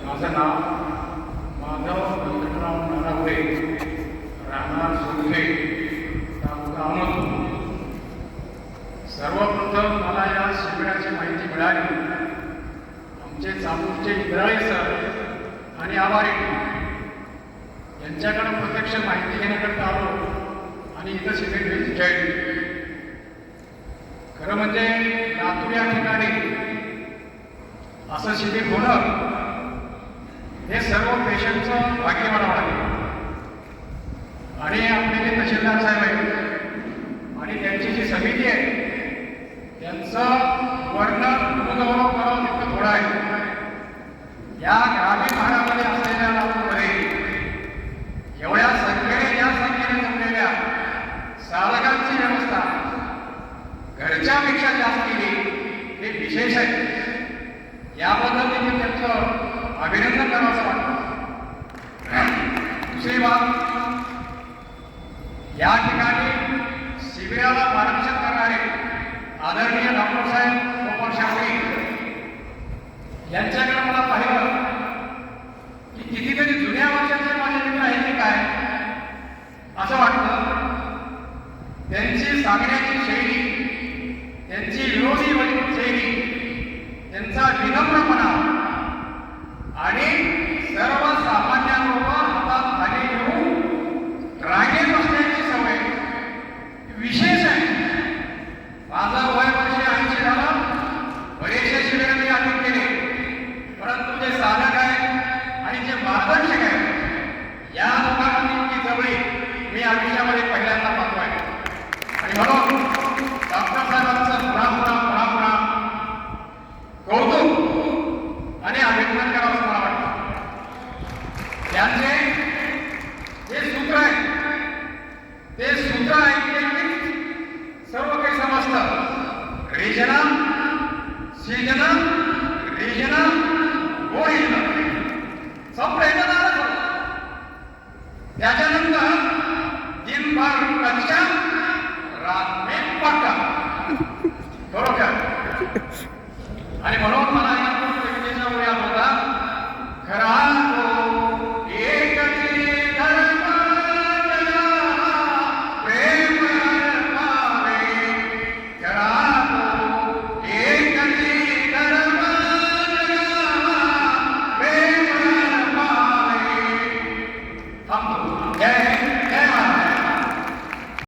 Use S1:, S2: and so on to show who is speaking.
S1: माझं नाव माधव वेंकटराव नारापुरे, राहणार सुरखे, तालुका अहमदपूर. सर्वप्रथम मला या शिबिराची माहिती मिळाली. आमचे चापूरचे इंद्राळे सर आणि आभारी यांच्याकडून प्रत्यक्ष माहिती घेण्याकरता आलो आणि इथं शिबिर जॉईन. खरं म्हणजे लातूर या ठिकाणी असं शिबिर होणं हे सर्व पेशंटचं भाग्य म्हणावं लागेल. आणि आपले जे तहसीलदार साहेब आहेत आणि त्यांची जी समिती आहे त्यांचं वर्णन गुणगौरव करावं तितकं थोडं आहे. या ग्रामीण भागामध्ये असलेल्या लातूरमध्ये एवढ्या संख्येने या संख्येने जमलेल्या साधकांची व्यवस्था घरच्यापेक्षा जास्त केली हे विशेष आहे. याबद्दल देखील त्यांचं अभिनंदन करावंसं वाटतं. दुसरी बाब, या ठिकाणी शिबिराला मार्गदर्शन करणारे आदरणीय डॉक्टर साहेब गोपाळ शास्त्री यांच्याकडे मला पाहिलं की कितीतरी जुन्या वर्षाचे माझे मित्र आहेत की काय असं वाटतं. त्यांची सांगण्याची शैली, त्यांची विरोधी शैली, त्यांचा विनम्रपणा आणि सर्वसामान्यांबरोबर हातात धागे घेऊन रांगेत बसण्याची सवय विशेष आहे. माझं वय वर्ष 80 झालं. बरेचसे शिबिर मी अटेंड केले, परंतु जे साधक आहेत आणि जे मार्गदर्शक आहेत या लोकांमध्ये इतकी जवळी मी आयुष्यामध्ये पहिल्यांदा पाहतोय. आणि म्हणून डॉक्टर साहेबांचं पुन्हा कौतुक आणि अभिनंदन करावं असं मला वाटतं. त्यांचे जे सूत्र आहे ते सूत्र ऐकले की सर्व काही समजतं. रिजनम सीजनम रिजनम गोहिल संप्रेषण. त्याच्यानंतर दिनभर कक्षा रात